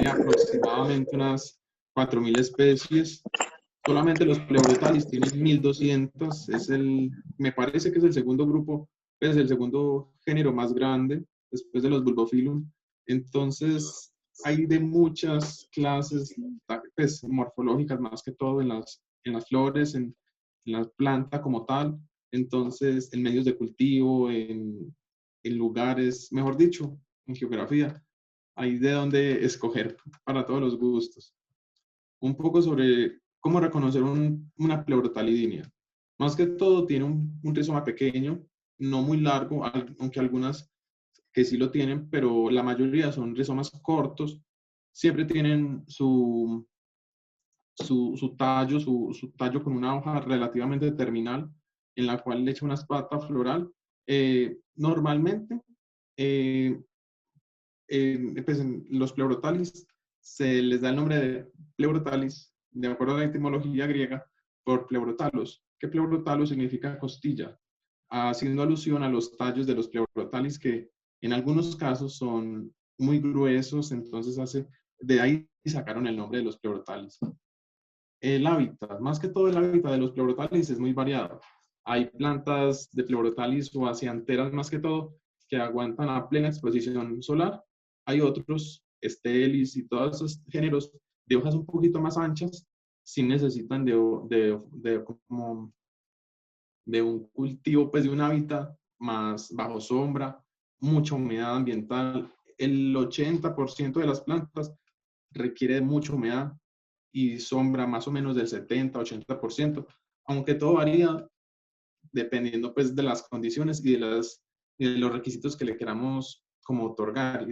tiene aproximadamente unas 4.000 especies. Solamente los Pleurotalis tienen 1.200. Me parece que es el segundo grupo, es el segundo género más grande después de los Bulbophyllum. Entonces, hay de muchas clases pues, morfológicas, más que todo en las flores, en la planta como tal. Entonces, en medios de cultivo, en lugares, mejor dicho, en geografía, hay de dónde escoger para todos los gustos. Un poco sobre cómo reconocer una pleurotalidinea. Más que todo, tiene un rizoma pequeño, no muy largo, aunque algunas que sí lo tienen, pero la mayoría son rizomas cortos. Siempre tienen su tallo con una hoja relativamente terminal, en la cual le echa una espata floral. Normalmente, eh, pues en los pleurotalis se les da el nombre de pleurotalis, de acuerdo a la etimología griega, por pleurotalos, que pleurotalos significa costilla, haciendo alusión a los tallos de los pleurotalis que en algunos casos son muy gruesos, entonces de ahí sacaron el nombre de los pleurotalis. El hábitat, más que todo el hábitat de los pleurotalis es muy variado. Hay plantas de pleurotalis o acianteras más que todo que aguantan a plena exposición solar. Hay otros, estelis y todos esos géneros de hojas un poquito más anchas, sí necesitan como de un cultivo, pues de un hábitat más bajo sombra, mucha humedad ambiental. El 80% de las plantas requiere de mucha humedad y sombra más o menos del 70-80%, aunque todo varía dependiendo pues de las condiciones y de los requisitos que le queramos como otorgar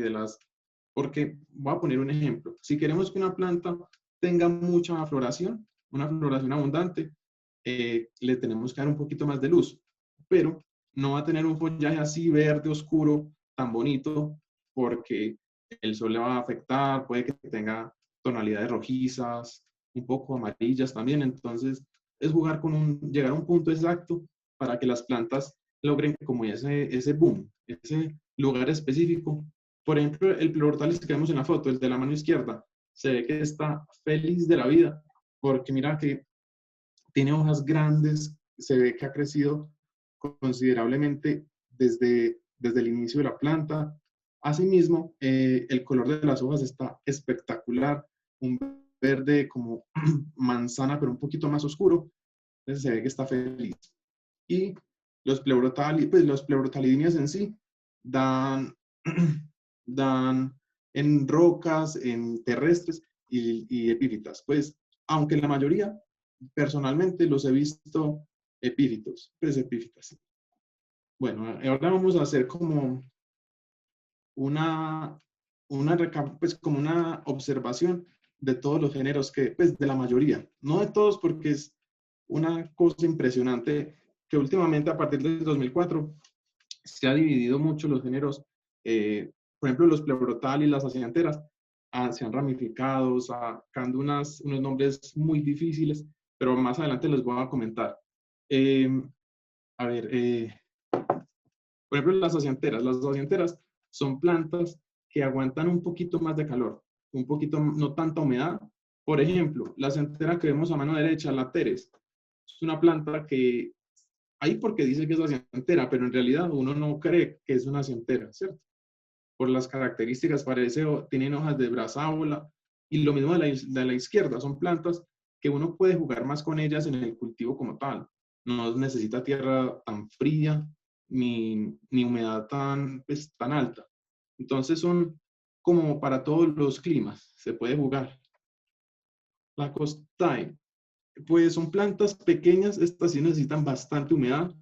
porque voy a poner un ejemplo. Si queremos que una planta tenga mucha floración, una floración abundante, le tenemos que dar un poquito más de luz, pero no va a tener un follaje así verde oscuro tan bonito porque el sol le va a afectar, puede que tenga tonalidades rojizas, un poco amarillas también, entonces es llegar a un punto exacto para que las plantas logren como ese boom, ese lugar específico. Por ejemplo, el pleurotalis que vemos en la foto, el de la mano izquierda, se ve que está feliz de la vida, porque mira que tiene hojas grandes, se ve que ha crecido considerablemente desde el inicio de la planta. Asimismo, el color de las hojas está espectacular, un verde como manzana, pero un poquito más oscuro. Entonces se ve que está feliz. Y los pleurotalidinias en sí dan, dan en rocas, en terrestres y epífitas. Pues, aunque la mayoría, personalmente, los he visto epífitos, pues epífitas. Bueno, ahora vamos a hacer como una, pues como una observación de todos los géneros pues de la mayoría, no de todos porque es una cosa impresionante que últimamente a partir del 2004 se ha dividido mucho los géneros, por ejemplo los pleurotalis, las acianteras, se han ramificado, sacando unos nombres muy difíciles, pero más adelante les voy a comentar. Eh, a ver, por ejemplo, las acianteras son plantas que aguantan un poquito más de calor, un poquito, no tanta humedad. Por ejemplo, la aciantera que vemos a mano derecha, la teres, es una planta que hay porque dice que es aciantera, pero en realidad uno no cree que es una aciantera, ¿cierto? Por las características, tienen hojas de brazábola, y lo mismo de la izquierda, son plantas que uno puede jugar más con ellas en el cultivo como tal. No necesita tierra tan fría, ni humedad pues, tan alta. Entonces son como para todos los climas, se puede jugar. La costae, pues son plantas pequeñas, estas sí necesitan bastante humedad,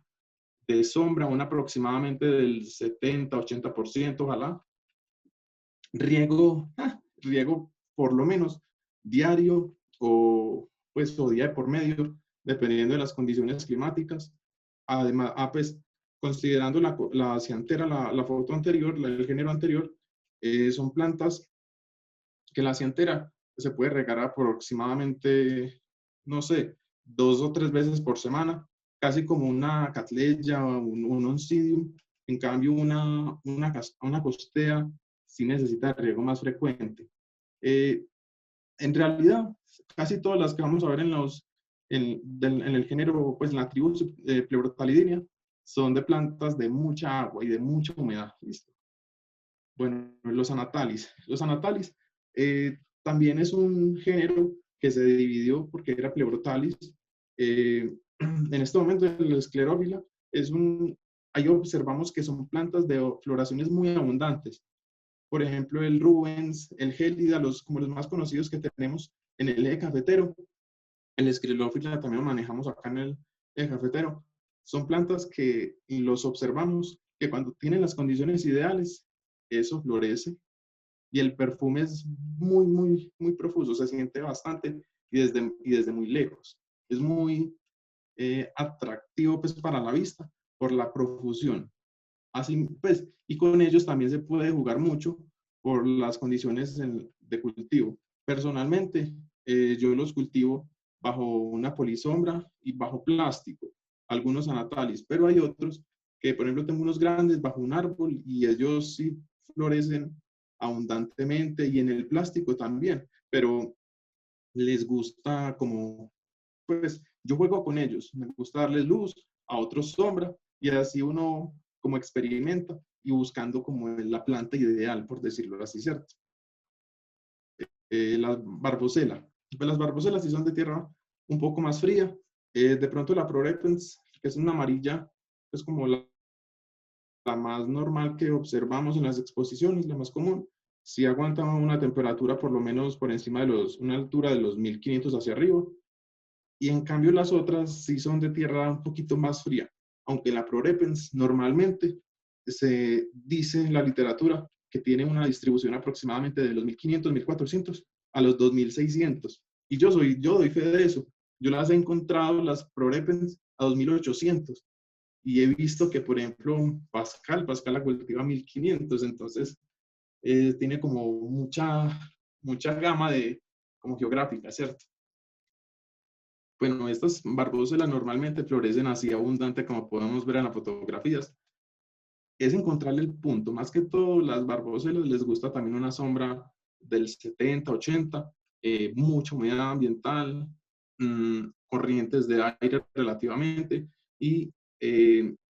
de sombra, un aproximadamente del 70-80%, ojalá. Riego por lo menos diario o día de por medio, dependiendo de las condiciones climáticas. Además, pues, considerando la aciantera, la foto anterior, el género anterior, son plantas que la aciantera se puede regar aproximadamente, no sé, 2 o 3 veces por semana, casi como una catleya o un oncidium. En cambio, una costea sí necesita riego más frecuente. Eh, en realidad, casi todas las que vamos a ver en el género, pues en la tribu Pleurotalidinea, son de plantas de mucha agua y de mucha humedad. ¿Listo? Bueno, los anatalis. Los anatalis también es un género que se dividió porque era Pleurotalis. En este momento, el esclerófila es ahí observamos que son plantas de floraciones muy abundantes. Por ejemplo, el Rubens, el Gélida, como los más conocidos que tenemos en el eje cafetero. El esclerófila también lo manejamos acá en el eje cafetero. Son plantas que los observamos que cuando tienen las condiciones ideales, eso florece y el perfume es muy, muy, muy profuso, se siente bastante y desde muy lejos. Es muy atractivo pues, para la vista por la profusión. Así pues, y con ellos también se puede jugar mucho por las condiciones de cultivo. Personalmente, yo los cultivo bajo una polisombra y bajo plástico, algunos anatalis, pero hay otros que, por ejemplo, tengo unos grandes bajo un árbol y ellos sí florecen abundantemente y en el plástico también, pero les gusta como, pues yo juego con ellos, me gusta darles luz, a otros sombra y así uno como experimenta y buscando como la planta ideal, por decirlo así, ¿cierto? Las barboselas. Pues las barboselas sí son de tierra un poco más fría. De pronto la Prorepens, que es una amarilla, es como la más normal que observamos en las exposiciones, la más común, sí aguanta una temperatura por lo menos por encima de una altura de los 1500 hacia arriba. Y en cambio las otras sí son de tierra un poquito más fría, aunque la Prorepens normalmente se dice en la literatura que tiene una distribución aproximadamente de los 1500, 1400 a los 2600. Y yo doy fe de eso. Yo las he encontrado, las Prorepens, a 2800. Y he visto que, por ejemplo, Pascal la cultiva a 1500. Entonces, tiene como mucha gama como geográfica, ¿cierto? Bueno, estas barbóselas normalmente florecen así abundante como podemos ver en las fotografías. Es encontrarle el punto. Más que todo, las barbóselas les gusta también una sombra del 70, 80, mucha humedad ambiental, corrientes de aire relativamente. Y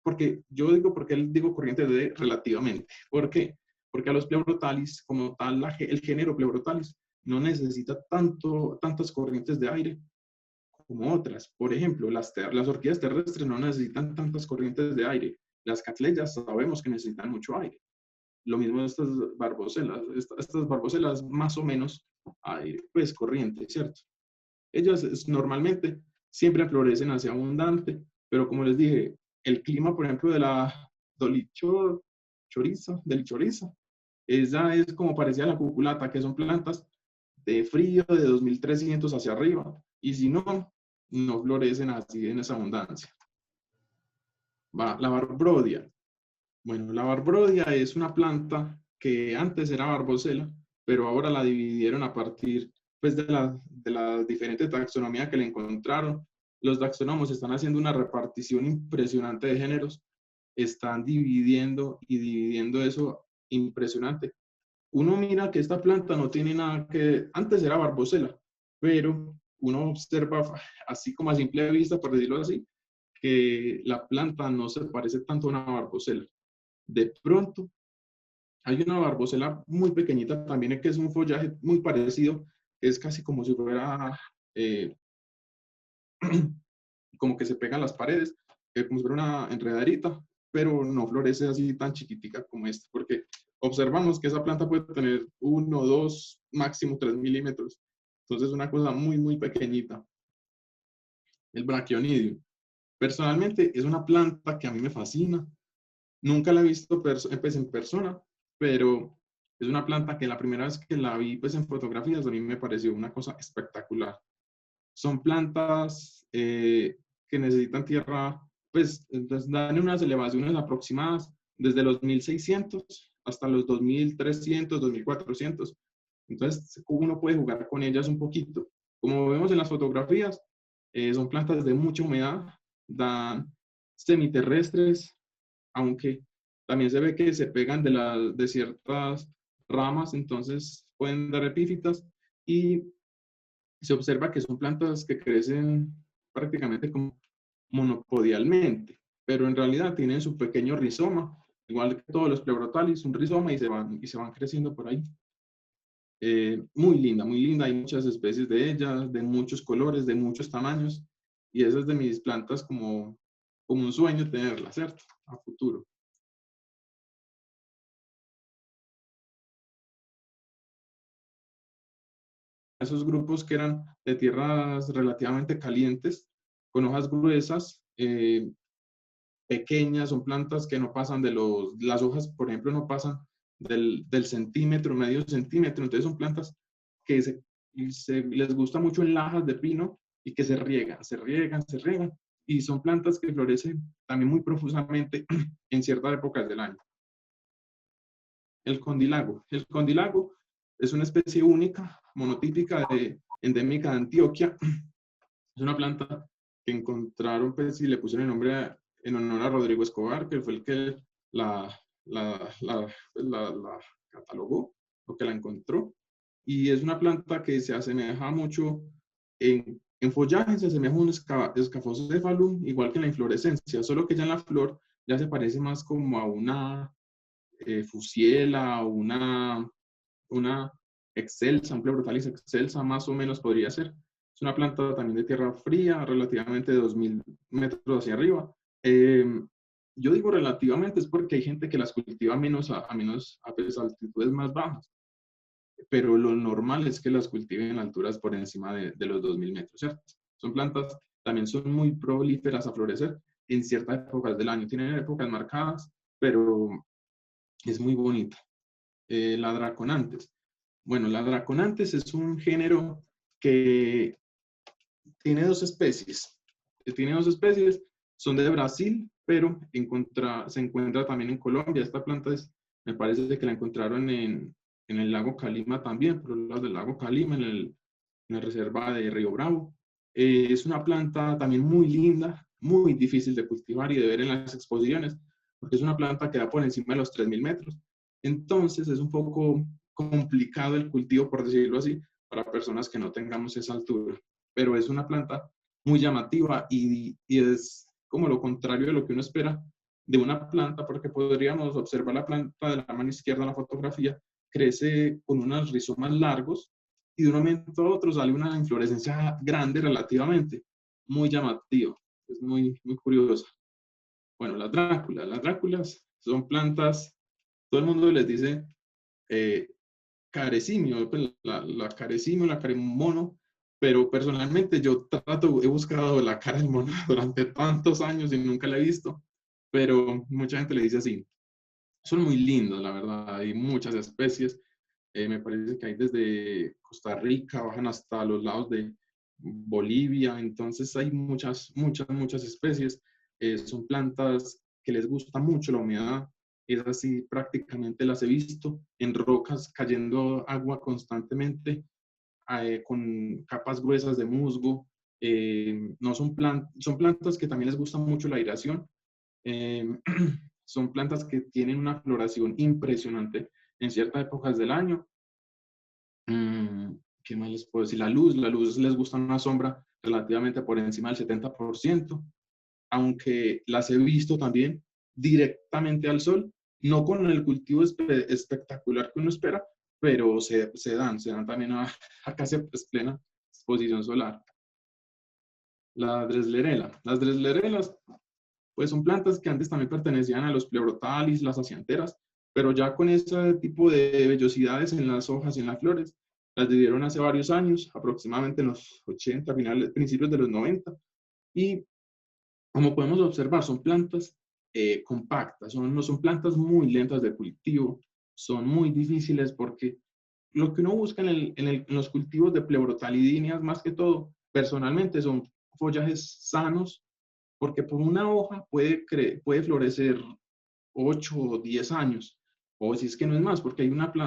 porque digo corrientes de relativamente. ¿Por qué? Porque a los pleurotalis, como tal, el género pleurotalis, no necesita tantas corrientes de aire como otras. Por ejemplo, las orquídeas terrestres no necesitan tantas corrientes de aire. Las catleyas sabemos que necesitan mucho aire. Lo mismo de estas barboselas. Estas barboselas más o menos aire, pues corriente, ¿cierto? Ellas normalmente siempre florecen hacia abundante, pero como les dije, el clima, por ejemplo, de la dolichoriza, esa es como parecía la cuculata, que son plantas de frío de 2300 hacia arriba, y si no, no florecen así en esa abundancia. La barbrodia. Bueno, la barbrodia es una planta que antes era barbosela, pero ahora la dividieron a partir pues, de la diferente taxonomía que le encontraron. Los taxónomos están haciendo una repartición impresionante de géneros, están dividiendo y dividiendo eso impresionante. Uno mira que esta planta no tiene nada que, antes era barbosela, pero uno observa así como a simple vista, por decirlo así, que la planta no se parece tanto a una barbosela. De pronto, hay una barbosela muy pequeñita también que es un follaje muy parecido, es casi como si fuera, eh, como que se pegan las paredes, como si fuera una enredaderita, pero no florece así tan chiquitica como esta, porque observamos que esa planta puede tener 1, 2, máximo 3 milímetros. Entonces, una cosa muy, muy pequeñita. El brachionidium. Personalmente, es una planta que a mí me fascina. Nunca la he visto pues, en persona, pero es una planta que la primera vez que la vi pues, en fotografías a mí me pareció una cosa espectacular. Son plantas que necesitan tierra, pues entonces dan unas elevaciones aproximadas desde los 1600 hasta los 2300, 2400. Entonces uno puede jugar con ellas un poquito. Como vemos en las fotografías, son plantas de mucha humedad, dan semiterrestres, aunque también se ve que se pegan de ciertas ramas, entonces pueden dar epífitas y se observa que son plantas que crecen prácticamente como monopodialmente, pero en realidad tienen su pequeño rizoma, igual que todos los pleurotalis, un rizoma y se van creciendo por ahí. Muy linda, hay muchas especies de ellas, de muchos colores, de muchos tamaños, y esa es de mis plantas como un sueño tenerla, ¿cierto? A futuro. Esos grupos que eran de tierras relativamente calientes, con hojas gruesas, pequeñas, son plantas que no pasan las hojas, por ejemplo, no pasan del centímetro, medio centímetro, entonces son plantas que les gusta mucho en lajas de pino y que se riegan, se riegan, se riegan, y son plantas que florecen también muy profusamente en ciertas épocas del año. El condilago es una especie única, monotípica, endémica de Antioquia. Es una planta que encontraron, pues, y le pusieron el nombre en honor a Rodrigo Escobar, que fue el que la, la catalogó, o que la encontró. Y es una planta que se asemeja mucho en follaje, se asemeja a un escafocéfalo, igual que en la inflorescencia, solo que ya en la flor ya se parece más como a una fusiela o una excelsa, un Pleurotalis excelsa, más o menos podría ser. Es una planta también de tierra fría, relativamente de 2000 metros hacia arriba. Eh, yo digo relativamente es porque hay gente que las cultiva a pues, altitudes más bajas, pero lo normal es que las cultiven en alturas por encima de los 2000 metros, ¿cierto? Son plantas, también son muy prolíferas a florecer en ciertas épocas del año. Tienen épocas marcadas, pero es muy bonita. La Draconantes. Bueno, la Draconantes es un género que tiene dos especies. Tiene dos especies, son de Brasil, pero se encuentra también en Colombia. Esta planta me parece que la encontraron en el lago Calima también, por los lados del lago Calima, en la reserva de Río Bravo. Es una planta también muy linda, muy difícil de cultivar y de ver en las exposiciones, porque es una planta que da por encima de los 3000 metros. Entonces es un poco complicado el cultivo, por decirlo así, para personas que no tengamos esa altura. Pero es una planta muy llamativa y es como lo contrario de lo que uno espera de una planta, porque podríamos observar la planta de la mano izquierda en la fotografía, crece con unos rizomas largos y de un momento a otro sale una inflorescencia grande relativamente, muy llamativa, es muy curiosa. Bueno, las dráculas son plantas, todo el mundo les dice eh, carecimio, pues la carecimio, la caremono, pero personalmente yo he buscado la cara del mono durante tantos años y nunca la he visto, pero mucha gente le dice así. Son muy lindos, la verdad, hay muchas especies, me parece que hay desde Costa Rica, bajan hasta los lados de Bolivia, entonces hay muchas especies. Son plantas que les gusta mucho la humedad, es así, prácticamente las he visto en rocas cayendo agua constantemente, con capas gruesas de musgo. No son plantas que también les gusta mucho la aireación. Eh, son plantas que tienen una floración impresionante en ciertas épocas del año. ¿Qué más les puedo decir? La luz les gusta una sombra relativamente por encima del 70%, aunque las he visto también directamente al sol, no con el cultivo espectacular que uno espera, pero se dan también a casi plena exposición solar. Las dreslerelas, pues son plantas que antes también pertenecían a los pleurotalis, las acianteras, pero ya con ese tipo de vellosidades en las hojas y en las flores, las dividieron hace varios años, aproximadamente en los 80, principios de los 90, y como podemos observar, son plantas compactas, no son plantas muy lentas de cultivo, son muy difíciles porque lo que uno busca en los cultivos de pleurotalidíneas, más que todo, personalmente, son follajes sanos, porque por una hoja puede florecer 8 o 10 años, o si es que no es más, porque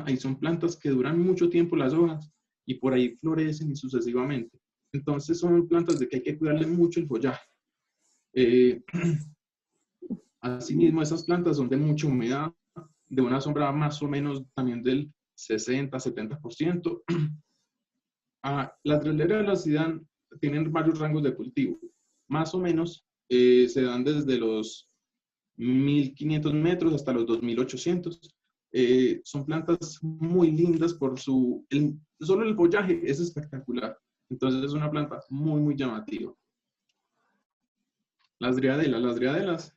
ahí son plantas que duran mucho tiempo las hojas y por ahí florecen y sucesivamente. Entonces son plantas de que hay que cuidarle mucho el follaje. Eh, Asimismo, esas plantas son de mucha humedad, de una sombra más o menos también 60, 70%. Las dreleras de la ciudad tienen varios rangos de cultivo. Más o menos se dan desde los 1500 metros hasta los 2800. Son plantas muy lindas por solo el follaje es espectacular. Entonces es una planta muy, muy llamativa. Las driadelas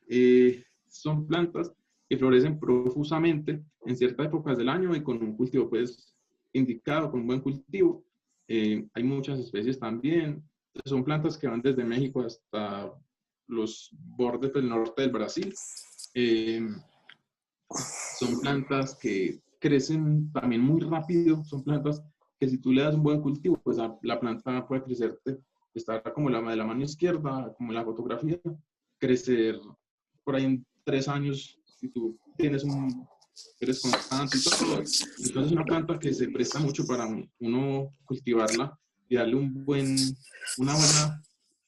son plantas que florecen profusamente en ciertas épocas del año y con un cultivo pues indicado, con un buen cultivo. Hay muchas especies también. Son plantas que van desde México hasta los bordes del norte del Brasil. Son plantas que crecen también muy rápido. Son plantas que si tú le das un buen cultivo, pues la planta puede crecerte, estar como de la mano izquierda, como en la fotografía, crecer por ahí en 3 años, si tú eres constante y todo. Entonces es una planta que se presta mucho para uno cultivarla y darle una buena,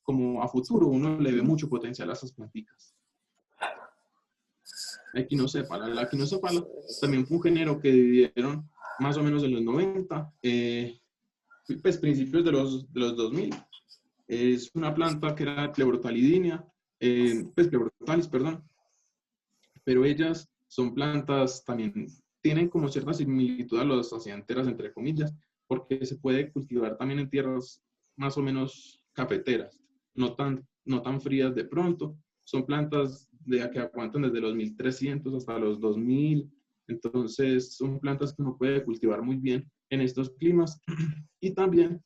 como a futuro, uno le ve mucho potencial a esas plantitas. La equinocépala también fue un género que dividieron más o menos en los 90, pues principios de los 2000. Es una planta que era Pleurotalidinea, pues Pleurotalis, perdón, pero ellas son plantas también, tienen como cierta similitud a las acianteras, entre comillas, porque se puede cultivar también en tierras más o menos cafeteras, no tan frías de pronto. Son plantas que aguantan desde los 1300 hasta los 2000, entonces son plantas que uno puede cultivar muy bien en estos climas. Y también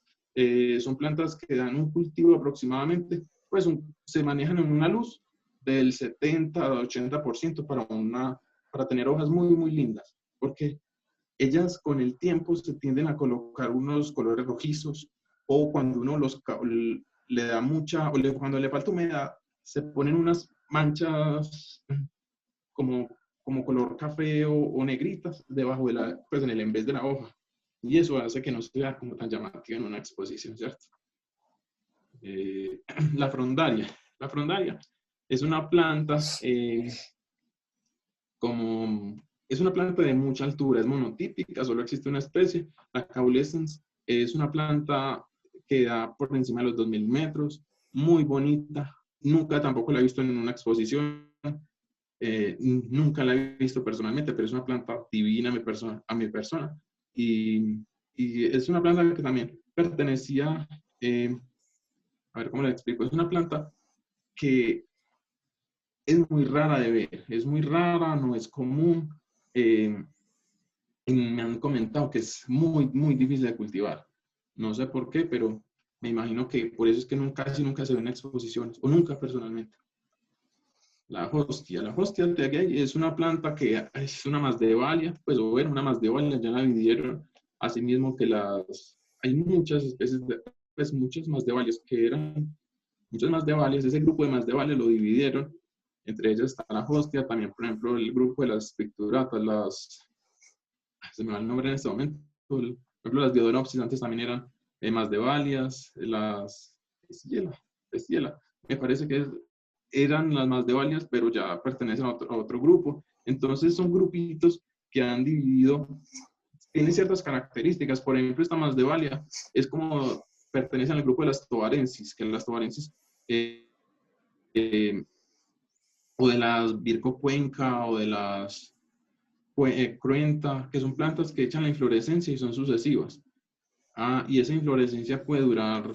son plantas que dan un cultivo aproximadamente, pues se manejan en una luz del 70 al 80% para tener hojas muy, muy lindas, porque ellas con el tiempo se tienden a colocar unos colores rojizos, o cuando uno le da mucha, cuando le falta humedad, se ponen unas manchas como color café o negritas debajo pues en vez de la hoja. Y eso hace que no sea como tan llamativo en una exposición, ¿cierto? La frondaria. La frondaria es una planta es una planta de mucha altura, es monotípica, solo existe una especie. La caulescens es una planta que da por encima de los 2000 metros, muy bonita. Nunca tampoco la he visto en una exposición, nunca la he visto personalmente, pero es una planta divina a mi persona. Y es una planta que también pertenecía, a ver cómo le explico, es una planta que es muy rara de ver, es muy rara, no es común. Y me han comentado que es muy, muy difícil de cultivar. No sé por qué, pero me imagino que por eso es que casi nunca se ven exposiciones, o nunca personalmente. La hostia de aquí es una planta que es una masdevalia, pues bueno, una masdevalia, ya la dividieron, así mismo que hay muchas especies, pues muchas masdevalias muchas masdevalias, ese grupo de masdevalias lo dividieron, entre ellas está la hostia, también por ejemplo el grupo de las picturatas, se me va el nombre en este momento, por ejemplo las diodonopsis antes también eran masdevalias, las estiela, me parece que eran las masdevalias, pero ya pertenecen a otro grupo. Entonces son grupitos que han dividido, tienen ciertas características. Por ejemplo, esta masdevalia es como pertenece al grupo de las tovarensis, que las tovarensis o de las Virgo cuenca o de las cruenta, que son plantas que echan la inflorescencia y son sucesivas. Y esa inflorescencia puede durar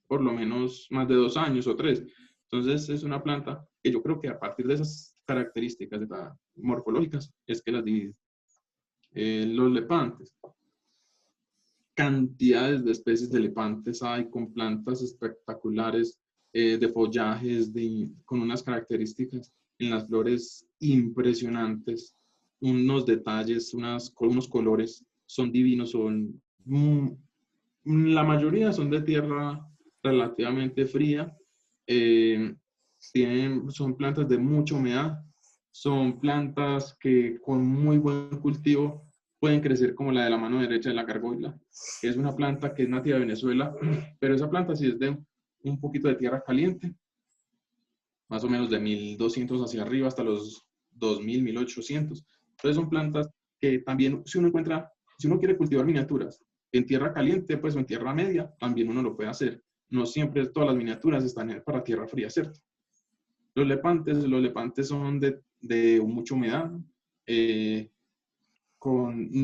por lo menos más de 2 años o 3. Entonces es una planta que yo creo que a partir de esas características morfológicas es que las divide. Los lepantes. Cantidades de especies de lepantes hay con plantas espectaculares, de follajes, con unas características en las flores impresionantes, unos detalles, unos colores, son divinos, la mayoría son de tierra relativamente fría, son plantas de mucha humedad, son plantas que con muy buen cultivo pueden crecer como la de la mano derecha de la gargoyla. Es una planta que es nativa de Venezuela, pero esa planta sí es de un poquito de tierra caliente, más o menos de 1200 hacia arriba hasta los 2000, 1800. Entonces son plantas que también, si uno encuentra si uno quiere cultivar miniaturas en tierra caliente, pues o en tierra media, también uno lo puede hacer. No siempre todas las miniaturas están para tierra fría, ¿cierto? Los lepantes son de mucha humedad.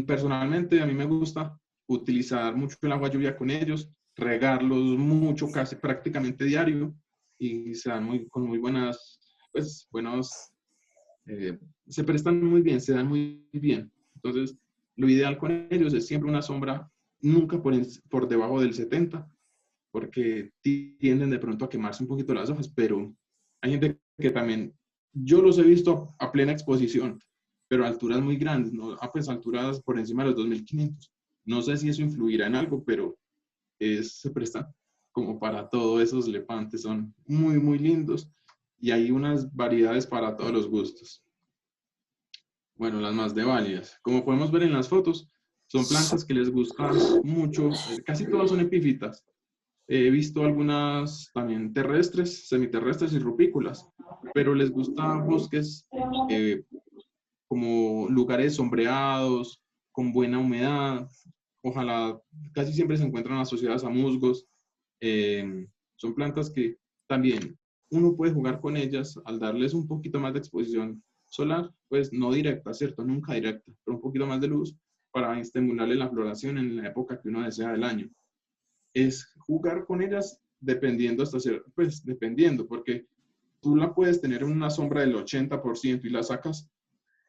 Personalmente, a mí me gusta utilizar mucho el agua lluvia con ellos, regarlos mucho, casi prácticamente diario, y se dan con muy buenas, pues, se prestan muy bien, se dan muy bien. Entonces, lo ideal con ellos es siempre una sombra, nunca por debajo del 70, porque tienden de pronto a quemarse un poquito las hojas, pero hay gente que también, yo los he visto a plena exposición, pero a alturas muy grandes, ¿no? Pues alturas por encima de los 2500. No sé si eso influirá en algo, pero se prestan como para todo. Esos lepantes son muy, muy lindos y hay unas variedades para todos los gustos. Bueno, las más de válidas. Como podemos ver en las fotos, son plantas que les gustan mucho, casi todas son epífitas. He visto algunas también terrestres, semiterrestres y rupícolas, pero les gustan bosques como lugares sombreados, con buena humedad. Ojalá, casi siempre se encuentran asociadas a musgos. Son plantas que también uno puede jugar con ellas al darles un poquito más de exposición solar, pues no directa, ¿cierto? Nunca directa, pero un poquito más de luz para estimularle la floración en la época que uno desea del año. Es jugar con ellas dependiendo pues dependiendo, porque tú la puedes tener en una sombra del 80% y la sacas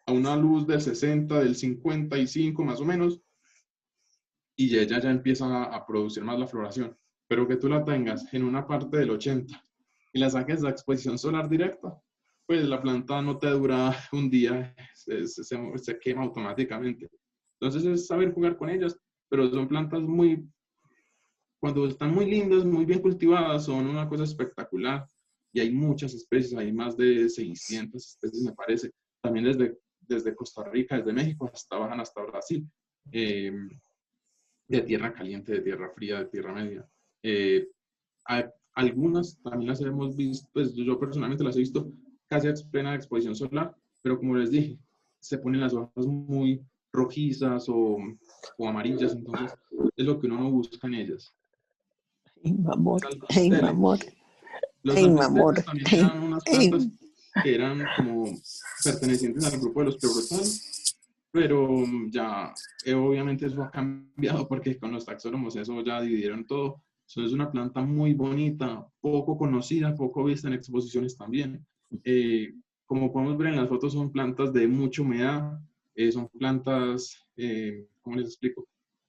a una luz del 60, del 55 más o menos, y ella ya empieza a producir más la floración. Pero que tú la tengas en una parte del 80 y la saques a exposición solar directa, pues la planta no te dura un día, se quema automáticamente. Entonces es saber jugar con ellas, pero son plantas cuando están muy lindas, muy bien cultivadas, son una cosa espectacular. Y hay muchas especies, hay más de 600 especies, me parece. También desde Costa Rica, desde México, bajan hasta Brasil. De tierra caliente, de tierra fría, de tierra media. Algunas también las hemos visto, pues yo personalmente las he visto casi a plena exposición solar, pero como les dije, se ponen las hojas muy rojizas o amarillas, entonces es lo que uno no busca en ellas. Ay, mi amor, Los ay, mi amor, ay, mi amor, albasteles también eran unas plantas que eran como pertenecientes al grupo de los pleurotal, pero ya obviamente eso ha cambiado porque con los taxónomos eso ya dividieron todo. Eso es una planta muy bonita, poco conocida, poco vista en exposiciones también. Como podemos ver en las fotos, son plantas de mucha humedad, son plantas, ¿cómo les explico?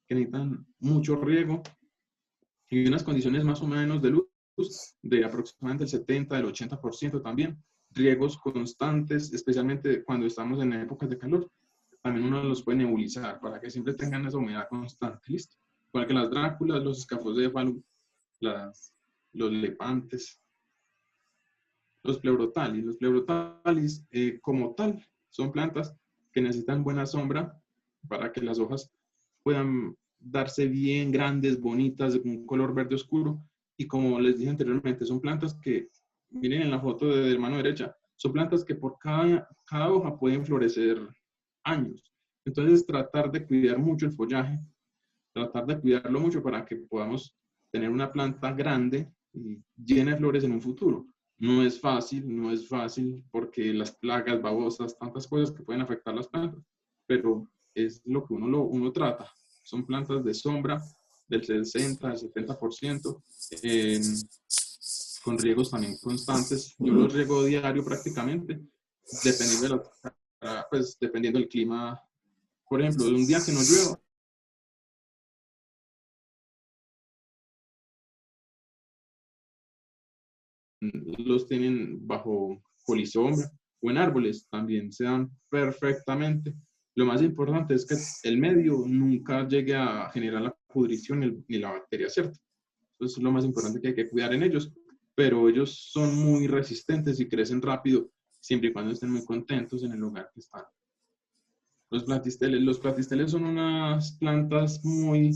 Que necesitan mucho riego y unas condiciones más o menos de luz de aproximadamente el 70, del 80% también. Riegos constantes, especialmente cuando estamos en épocas de calor. También uno los puede nebulizar para que siempre tengan esa humedad constante, ¿listo? Igual que las dráculas, los escafocéfalos, los lepantes, los pleurotalis. Los pleurotalis, como tal, son plantas que necesitan buena sombra para que las hojas puedan darse bien grandes, bonitas, de un color verde oscuro. Y como les dije anteriormente, son plantas que, miren en la foto de mano derecha, son plantas que por cada hoja pueden florecer años. Entonces, tratar de cuidar mucho el follaje, tratar de cuidarlo mucho para que podamos tener una planta grande y llena de flores en un futuro. No es fácil porque las plagas, babosas, tantas cosas que pueden afectar las plantas, pero es lo que uno trata. Son plantas de sombra del 60 al 70%, con riegos también constantes. Yo los riego diario prácticamente, dependiendo del clima. Por ejemplo, de un día que no llueva, los tienen bajo polisombra o en árboles, también se dan perfectamente. Lo más importante es que el medio nunca llegue a generar la pudrición ni la bacteria, ¿cierto? Eso es lo más importante que hay que cuidar en ellos, pero ellos son muy resistentes y crecen rápido, siempre y cuando estén muy contentos en el lugar que están. Los platisteles son unas plantas muy,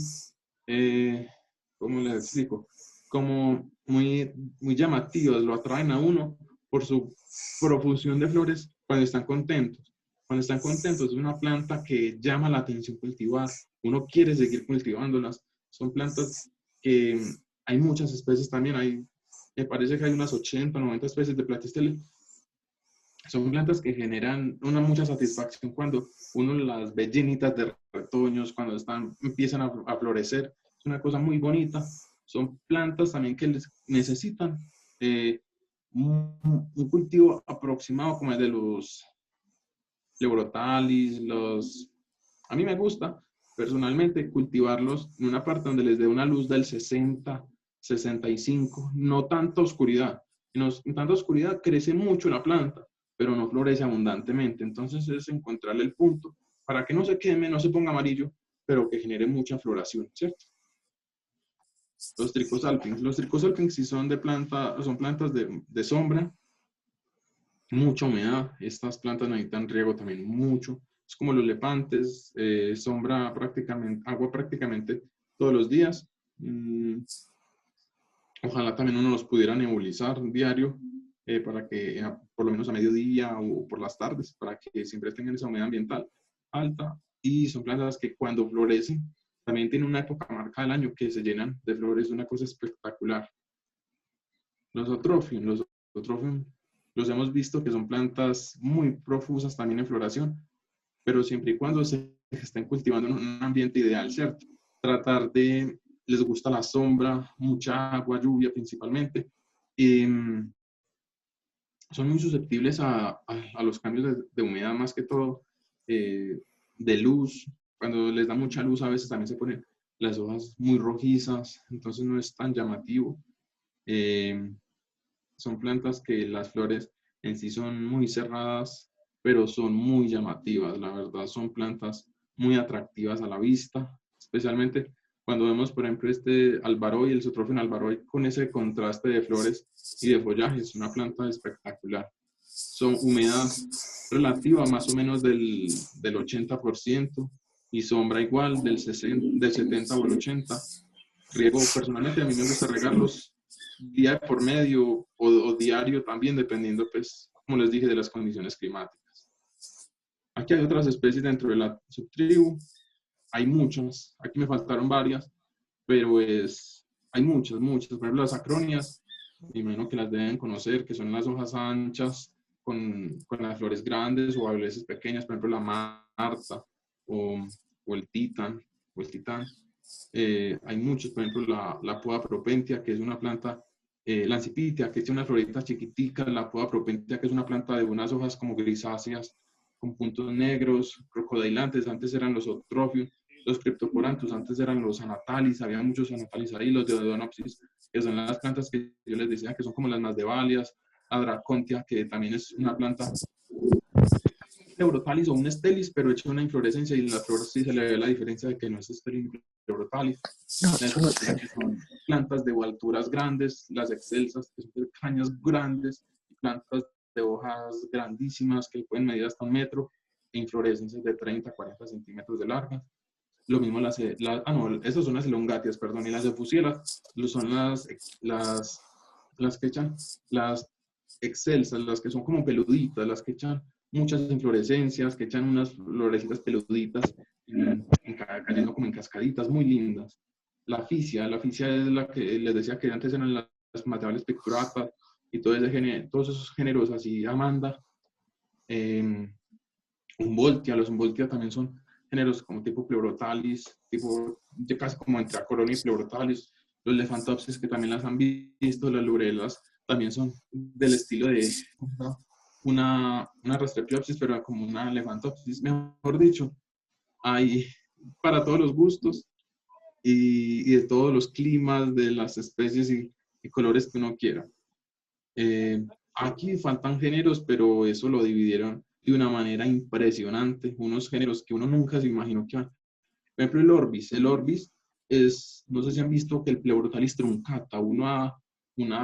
¿cómo les explico? Como muy llamativas, lo atraen a uno por su profusión de flores cuando están contentos. Cuando están contentos es una planta que llama la atención cultivar, uno quiere seguir cultivándolas. Son plantas que hay muchas especies también, me parece que hay unas 80, 90 especies de Platysteles. Son plantas que generan una mucha satisfacción cuando uno las ve llenitas de retoños, cuando empiezan a florecer. Es una cosa muy bonita. Son plantas también que necesitan un cultivo aproximado como el de los Pleurotalis. A mí me gusta personalmente cultivarlos en una parte donde les dé una luz del 60, 65, no tanta oscuridad. En tanta oscuridad crece mucho la planta, pero no florece abundantemente. Entonces es encontrarle el punto para que no se queme, no se ponga amarillo, pero que genere mucha floración, ¿cierto? Los tricosalpins. Los tricosalpins sí son son plantas de sombra, mucha humedad. Estas plantas necesitan riego también mucho. Es como los lepantes, agua prácticamente todos los días. Ojalá también uno los pudiera nebulizar diario para que por lo menos a mediodía o por las tardes, para que siempre tengan esa humedad ambiental alta. Y son plantas que cuando florecen también tienen una época marcada del año que se llenan de flores, una cosa espectacular. Los Eutrophium los hemos visto que son plantas muy profusas también en floración, pero siempre y cuando se estén cultivando en un ambiente ideal, ¿cierto? Les gusta la sombra, mucha agua, lluvia principalmente. Y son muy susceptibles a los cambios de humedad, más que todo, de luz. Cuando les da mucha luz, a veces también se ponen las hojas muy rojizas, entonces no es tan llamativo. Son plantas que las flores en sí son muy cerradas, pero son muy llamativas, la verdad. Son plantas muy atractivas a la vista, especialmente cuando vemos, por ejemplo, este albaroy, el Zotrophon albaroy, con ese contraste de flores y de follaje. Es una planta espectacular. Son humedad relativa más o menos del 80% y sombra igual del 70 o el 80%. Riego, personalmente, a mí me gusta regarlos día por medio o diario también, dependiendo, pues, como les dije, de las condiciones climáticas. Aquí hay otras especies dentro de la subtribu. Hay muchas. Aquí me faltaron varias, pero hay muchas. Por ejemplo, las acronias, me imagino que las deben conocer, que son las hojas anchas con las flores grandes o a veces pequeñas. Por ejemplo, la marta o el titán. Hay muchos, por ejemplo, la poda propentia, que es una planta, la ancipitia, que tiene unas floritas chiquiticas, la poda propentia, que es una planta de unas hojas como grisáceas, con puntos negros, crocodilantes, antes eran los Eutrophium, los Cryptocoranthus, antes eran los Anatalis, había muchos Anatalis ahí, los Deodonopsis, que son las plantas que yo les decía que son como las Masdevallias, la Dracontia, que también es una planta Pleurotalis o un Stelis, pero hecho una inflorescencia y en la flor sí se le ve la diferencia de que no es Stelis Pleurotalis. Son plantas de alturas grandes, las excelsas, que son cañas grandes, plantas de hojas grandísimas que pueden medir hasta 1 metro, e inflorescencias de 30 a 40 centímetros de larga. Lo mismo esas son las elongatias, perdón, y las efusielas son las que echan, las excelsas, las que son como peluditas, las que echan muchas inflorescencias, que echan unas florecitas peluditas, cayendo como en cascaditas, muy lindas. La fisia es la que les decía que antes eran las Matevalis picturatas y todos esos géneros así, Amanda, los Umboltia también son géneros como tipo Pleurotalis, casi como entre Acoronia y Pleurotalis. Los Lephantopsis, que también las han visto, las Lurelas, también son del estilo de una Rastrepiopsis, pero como una Lephantopsis, mejor dicho. Hay para todos los gustos y de todos los climas, de las especies y colores que uno quiera. Aquí faltan géneros, pero eso lo dividieron de una manera impresionante. Unos géneros que uno nunca se imaginó que iban. Por ejemplo, el Orbis. El Orbis es, no sé si han visto que el Pleurotalis truncata, una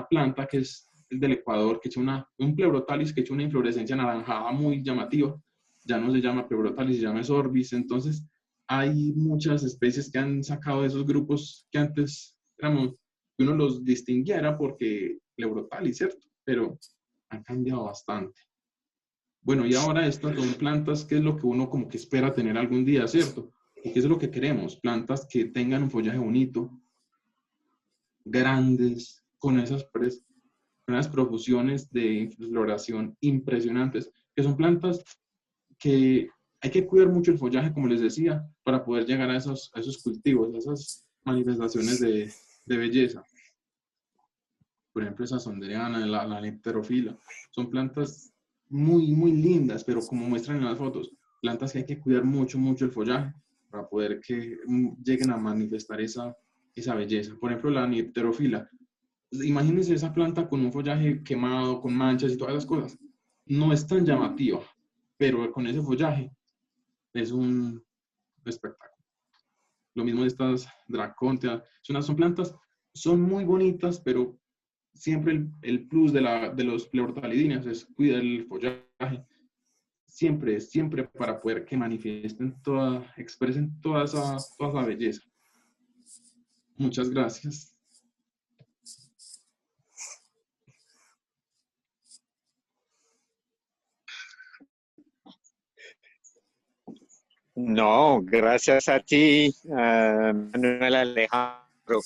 planta que es del Ecuador, que echa un Pleurotalis que echa una inflorescencia anaranjada muy llamativa. Ya no se llama Pleurotalis, se llama Orbis. Entonces, hay muchas especies que han sacado de esos grupos que antes que uno los distinguiera porque Pleurotalis, ¿cierto? Pero han cambiado bastante. Bueno, y ahora estas son plantas que es lo que uno como que espera tener algún día, ¿cierto? ¿Y qué es lo que queremos? Plantas que tengan un follaje bonito, grandes, con esas profusiones de floración impresionantes, que son plantas que hay que cuidar mucho el follaje, como les decía, para poder llegar a esos cultivos, a esas manifestaciones de belleza. Por ejemplo, esa sonderiana, la lepterofila, son plantas muy, muy lindas, pero como muestran en las fotos, plantas que hay que cuidar mucho, mucho el follaje para poder que lleguen a manifestar esa belleza. Por ejemplo, la lepterofila. Imagínense esa planta con un follaje quemado, con manchas y todas esas cosas. No es tan llamativa, pero con ese follaje es un espectáculo. Lo mismo de estas dracontea, son plantas, son muy bonitas, pero siempre el plus de los pleurtalidines es cuidar el follaje. Siempre, siempre para poder que manifiesten expresen toda esa belleza. Muchas gracias. No, gracias a ti, Manuel Alejandro.